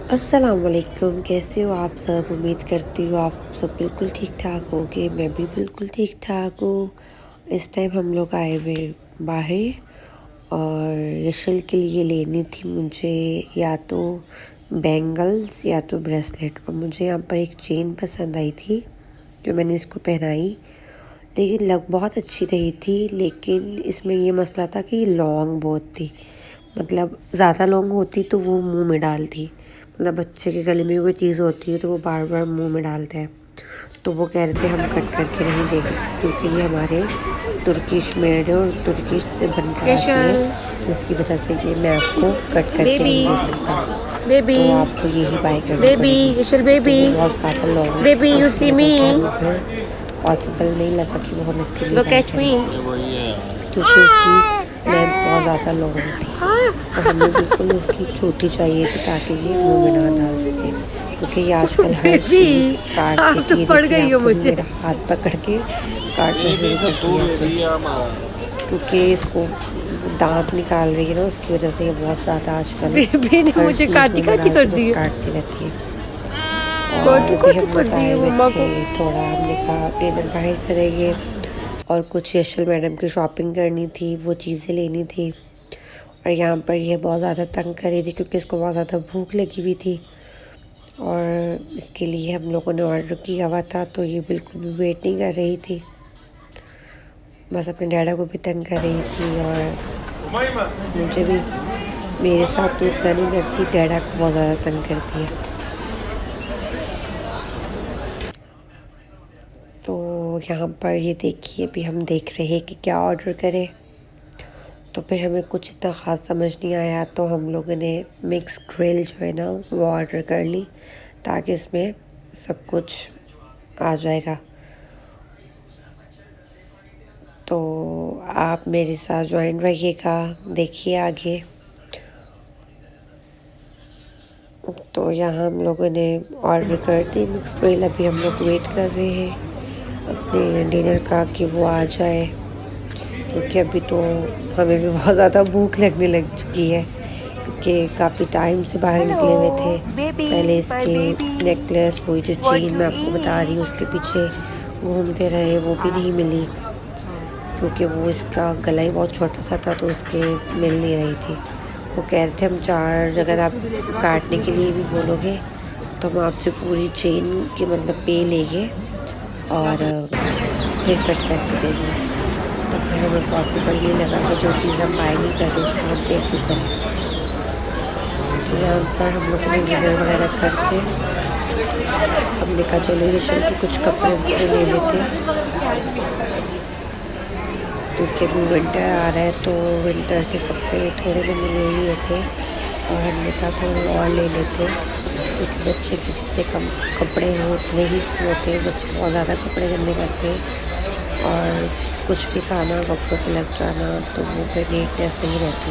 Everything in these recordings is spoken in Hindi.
अस्सलाम वालेकुम। कैसे हो आप सब? उम्मीद करती हूँ आप सब बिल्कुल ठीक ठाक होगे। मैं भी बिल्कुल ठीक ठाक हूँ। इस टाइम हम लोग आए हुए बाहर और यशल के लिए लेनी थी मुझे या तो बैंगल्स या तो ब्रेसलेट। और मुझे यहाँ पर एक चेन पसंद आई थी जो मैंने इसको पहनाई, लेकिन लग बहुत अच्छी रही थी। लेकिन इसमें ये मसला था कि लॉन्ग बहुत थी, मतलब ज़्यादा लॉन्ग होती तो वो मुंह में डालती। मतलब बच्चे के गले में कोई चीज़ होती है तो वो बार बार मुंह में डालते हैं। तो वो कह रहे थे हम कट करके नहीं देंगे क्योंकि ये हमारे तुर्किश मेड है और तुर्किश से बन कर आती है, यशल जिसकी वजह से ये मैं आपको कट करके बेबी नहीं दे सकता। बेबी तो आपको यही बाय करनी बेबी पड़ेगी। यशल तो बेबी वो बहुत ज़्यादा लॉन्ग थी बेबी तो यू उसकी सी वजह मी से हमें फिर पॉसिबल नहीं लगा कि वो हम इसके लिए लुक बाय एट मी। करें, क्योंकि उसकी लेंथ बहुत ज़्यादा लॉन्ग थी और हमें बिल्कुल इसकी छोटी चाहिए थी ताकि ये मुंह में ना डाल सके। क्योंकि ये आजकल हर बेबी चीज़ काट आप तो देती है। पड़ देखिए गई हो आपको भी मुझे। मेरा हाथ पकड़ के काटना शुरू कर दिया इसने, क्योंकि इसको दांत निकाल रही है ना, उसकी वजह से ये बहुत ज़्यादा आजकल बेबी ने हर मुझे चीज़ काटी मुंह में काटी डाल कर के बस दी है। काटती रहती है। और काटी अभी काटी हम कर लोग दी आए है हुए मम्मा थे, को। थोड़ा हमने कहा डिनर बाहर करेंगे और कुछ यशल मैडम की शॉपिंग करनी थी, वो चीज़ें लेनी थी। और यहाँ पर यह बहुत ज़्यादा तंग कर रही थी क्योंकि इसको बहुत ज़्यादा भूख लगी हुई थी और इसके लिए हम लोगों ने ऑर्डर किया हुआ था। तो ये बिल्कुल भी वेट नहीं कर रही थी, बस अपने डैडा को भी तंग कर रही थी और मुझे भी। मेरे साथ तो इतना नहीं करती, डैडा को बहुत ज़्यादा तंग करती है। तो यहाँ पर ये देखिए, अभी हम देख रहे हैं कि क्या ऑर्डर करें। तो फिर हमें कुछ इतना ख़ास समझ नहीं आया तो हम लोगों ने मिक्स ग्रिल जो है ना वो ऑर्डर कर ली, ताकि इसमें सब कुछ आ जाएगा। तो आप मेरे साथ ज्वाइन रहिएगा, देखिए आगे। तो यहाँ हम लोगों ने ऑर्डर कर दी मिक्स ग्रिल। अभी हम लोग वेट कर रहे हैं अपने डिनर का कि वो आ जाए, क्योंकि अभी तो हमें भी बहुत ज़्यादा भूख लगने लग चुकी है क्योंकि काफ़ी टाइम से बाहर निकले हुए थे। हेलो बेबी पहले माय इसके बेबी नेकलेस, वही जो व्हाट चेन यू मैं आपको बता रही हूँ उसके पीछे घूमते रहे, वो भी नहीं मिली क्योंकि वो इसका गला ही बहुत छोटा सा था तो उसके मिल नहीं रही थी। वो कह रहे थे हम चार्ज अगर आप काटने के लिए भी बोलोगे तो हम आपसे पूरी चेन की मतलब पे लेंगे और फिर कट करके देंगे। तो फिर हमें पॉसिबल नहीं लगा कि जो चीज़ हम बाय नहीं कर रहे उसको हम पे क्यों करें। तो यहाँ पर हम लोगों ने डिनर वगैरह करके हमने कहा चलो यशल के कुछ कपड़े वपड़े ले लेते क्योंकि अभी विंटर आ रहा है तो विंटर के कपड़े थोड़े मैंने ले लिए थे और हमने कहा थोड़े और ले लेते क्योंकि बच्चे के जितने कम कपड़े हो उतने ही होते हैं। बच्चे बहुत ज़्यादा कपड़े गंदे करते हैं और कुछ भी खाना कपड़ों पे लग जाना तो वो फिर नीटनेस नहीं रहती।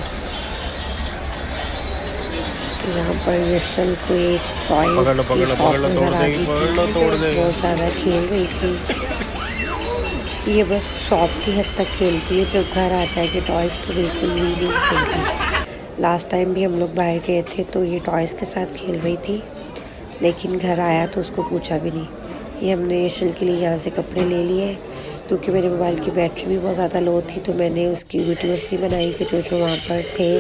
तो यहाँ पर यशल को एक टॉयज़ की शॉप नज़र आ गई थी, बहुत ज़्यादा खेल रही थी। ये बस शॉप की हद तक खेलती है, जब घर आ जाएगी टॉयज़ तो बिल्कुल भी नहीं खेलती। लास्ट टाइम भी हम लोग बाहर गए थे तो ये टॉयज़ के साथ खेल रही थी, लेकिन घर आया तो उसको पूछा भी नहीं। ये हमने यशल के लिए यहाँ से कपड़े ले लिए क्योंकि मेरे मोबाइल की बैटरी भी बहुत ज़्यादा लो थी, तो मैंने उसकी वीडियोस नहीं बनाई कि जो जो वहाँ पर थे,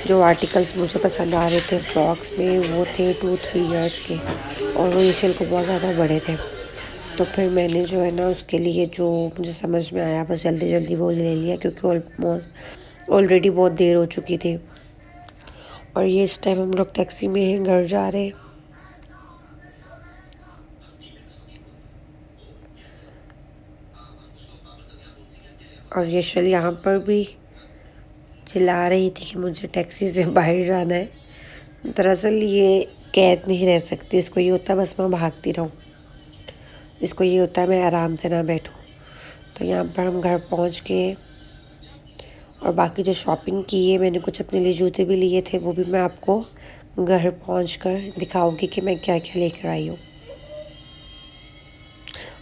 जो आर्टिकल्स मुझे पसंद आ रहे थे फ्रॉक्स में, वो थे 2-3 ईयर्स के और वो यशल को बहुत ज़्यादा बड़े थे। तो फिर मैंने जो है ना उसके लिए जो मुझे समझ में आया बस जल्दी जल्दी वो ले लिया, क्योंकि ऑलमोस्ट ऑलरेडी बहुत देर हो चुकी थी। और ये इस टाइम हम लोग टैक्सी में हैं, घर जा रहे हैं। और यशल यहाँ पर भी चिल्ला रही थी कि मुझे टैक्सी से बाहर जाना है। दरअसल ये कैद नहीं रह सकती, इसको ये होता है बस मैं भागती रहूँ, इसको ये होता है मैं आराम से ना बैठूँ। तो यहाँ पर हम घर पहुँच गए और बाकी जो शॉपिंग की है मैंने, कुछ अपने लिए जूते भी लिए थे, वो भी मैं आपको घर पहुंचकर दिखाऊंगी कि मैं क्या क्या लेकर आई हूँ।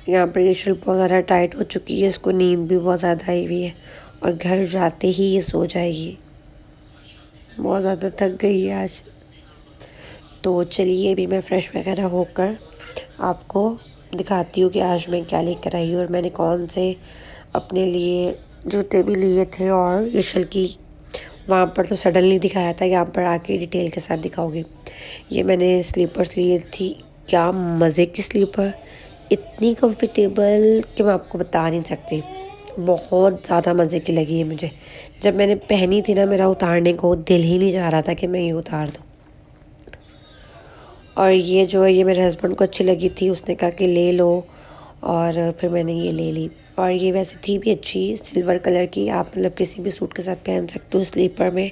यहाँ पर ये शिल्प बहुत ज़्यादा टाइट हो चुकी है, इसको नींद भी बहुत ज़्यादा आई हुई है और घर जाते ही ये सो जाएगी, बहुत ज़्यादा थक गई है आज। तो चलिए अभी मैं फ़्रेश वगैरह होकर आपको दिखाती हूँ कि आज मैं क्या लेकर आई हूँ और मैंने कौन से अपने लिए जूते भी लिए थे। और यशल की वहाँ पर तो सडनली दिखाया था, यहाँ पर आके डिटेल के साथ दिखाऊंगी। ये मैंने स्लीपर्स लिए थी, क्या मज़े की स्लीपर, इतनी कंफर्टेबल कि मैं आपको बता नहीं सकती। बहुत ज़्यादा मज़े की लगी है मुझे। जब मैंने पहनी थी ना, मेरा उतारने को दिल ही नहीं चाह रहा था कि मैं ये उतार दूँ। और ये जो है ये मेरे हस्बैंड को अच्छी लगी थी, उसने कहा कि ले लो, और फिर मैंने ये ले ली। और ये वैसे थी भी अच्छी, सिल्वर कलर की, आप मतलब किसी भी सूट के साथ पहन सकते हो स्लीपर में,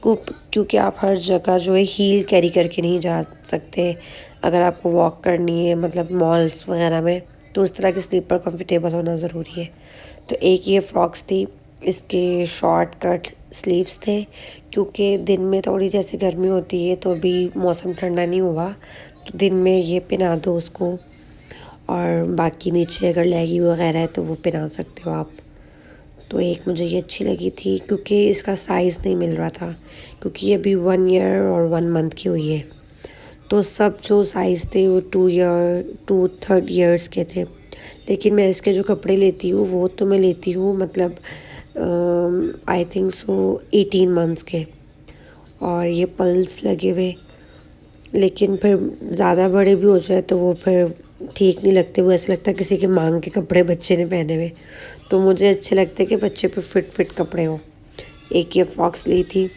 क्योंकि आप हर जगह जो है हील कैरी करके नहीं जा सकते। अगर आपको वॉक करनी है मतलब मॉल्स वगैरह में, तो उस तरह की स्लीपर कंफर्टेबल होना ज़रूरी है। तो एक ये फ्रॉक्स थी, इसके शॉर्ट कट स्लीव्स थे, क्योंकि दिन में थोड़ी जैसे गर्मी होती है तो अभी मौसम ठंडा नहीं हुआ, तो दिन में ये पहना दो उसको, और बाकी नीचे अगर लेगी वगैरह है तो वो पहना सकते हो आप। तो एक मुझे ये अच्छी लगी थी, क्योंकि इसका साइज़ नहीं मिल रहा था, क्योंकि ये अभी 1 ईयर और 1 मंथ की हुई है। तो सब जो साइज़ थे वो 2 ईयर्स के थे। लेकिन मैं इसके जो कपड़े लेती हूँ वो तो मैं लेती हूँ मतलब आई थिंक सो 18 मंथ्स के। और ये पल्स लगे हुए, लेकिन फिर ज़्यादा बड़े भी हो जाए तो वो फिर ठीक नहीं लगते, वो ऐसा लगता है किसी के मांग के कपड़े बच्चे ने पहने हुए। तो मुझे अच्छे लगते कि बच्चे पे फिट कपड़े हो। एक ये फ्रॉक्स ली थी,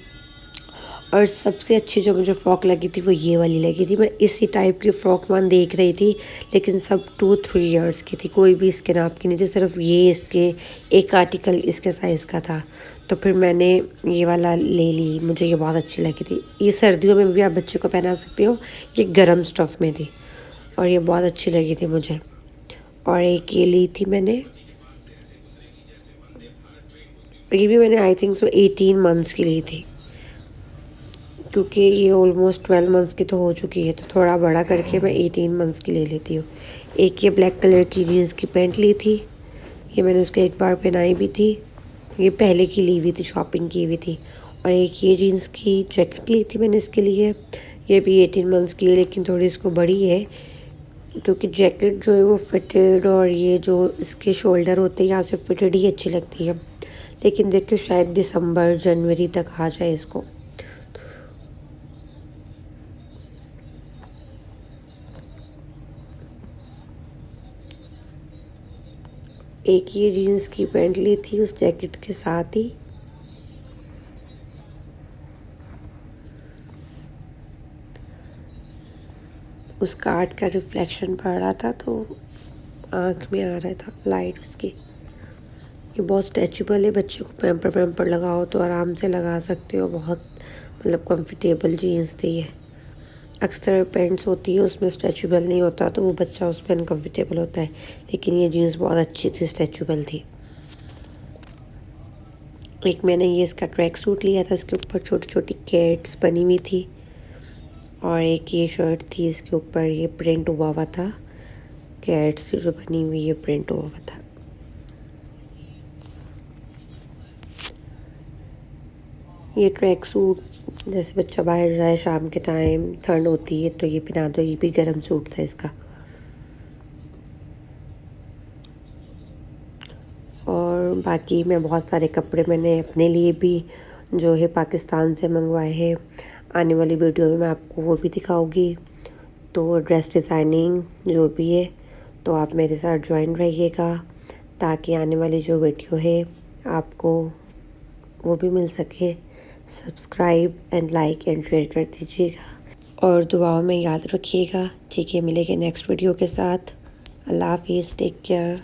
और सबसे अच्छी जो मुझे फ़्रॉक लगी थी वो ये वाली लगी थी। मैं इसी टाइप की फ़्रॉक वन देख रही थी, लेकिन सब 2-3 ईयर्स की थी, कोई भी इसके नाप की नहीं थी, सिर्फ ये इसके एक आर्टिकल इसके साइज़ का था। तो फिर मैंने ये वाला ले ली, मुझे ये बहुत अच्छी लगी थी। ये सर्दियों में भी आप बच्चे को पहना सकते हो, ये गर्म स्टफ़ में थी और ये बहुत अच्छी लगी थी मुझे। और एक ये ली थी मैंने, ये भी मैंने आई थिंक सो 18 मंथ्स की ली थी, क्योंकि ये ऑलमोस्ट 12 मंथ्स की तो हो चुकी है, तो थोड़ा बड़ा करके मैं 18 मंथ्स की ले लेती हूँ। एक ये ब्लैक कलर की जीन्स की पैंट ली थी, ये मैंने उसको एक बार पहनाई भी थी, ये पहले की ली हुई थी, शॉपिंग की हुई थी। और एक ये जीन्स की जैकेट ली थी मैंने इसके लिए, ये भी 18 मंथ्स की है, लेकिन थोड़ी इसको बड़ी है, क्योंकि जैकेट जो है वो फिटेड, और ये जो इसके शोल्डर होते हैं यहाँ से फिटेड ही अच्छी लगती है। लेकिन देखिए शायद दिसंबर जनवरी तक आ जाए इसको। एक ये जीन्स की पैंट ली थी उस जैकेट के साथ ही। उस कार्ड का रिफ्लेक्शन पड़ रहा था तो आँख में आ रहा था लाइट उसकी। ये बहुत स्ट्रेचेबल है, बच्चे को पैम्पर लगाओ तो आराम से लगा सकते हो, बहुत मतलब कंफर्टेबल जीन्स थी ये। अक्सर पैंट्स होती है उसमें स्ट्रेचेबल नहीं होता, तो वो बच्चा उस पर अनकम्फर्टेबल होता है, लेकिन ये जीन्स बहुत अच्छी थी, स्ट्रेचेबल थी। एक मैंने ये इसका ट्रैक सूट लिया था, इसके ऊपर छोटी छोटी कैट्स बनी हुई थी, और एक ये शर्ट थी इसके ऊपर ये प्रिंट हुआ हुआ था, कैट्स से जो बनी हुई ये प्रिंट हुआ हुआ था। ये ट्रैक सूट जैसे बच्चा बाहर जाए शाम के टाइम, ठंड होती है तो ये पहना दो, ये भी गर्म सूट था इसका। और बाकी मैं बहुत सारे कपड़े मैंने अपने लिए भी जो है पाकिस्तान से मंगवाए हैं, आने वाली वीडियो में मैं आपको वो भी दिखाऊंगी। तो ड्रेस डिज़ाइनिंग जो भी है तो आप मेरे साथ ज्वाइन रहिएगा, ताकि आने वाली जो वीडियो है आपको वो भी मिल सके। Subscribe and like and share कर दीजिएगा, और दुआओं में याद रखिएगा। ठीक है, मिलेंगे नेक्स्ट वीडियो के साथ। अल्लाह हाफिज़, टेक केयर।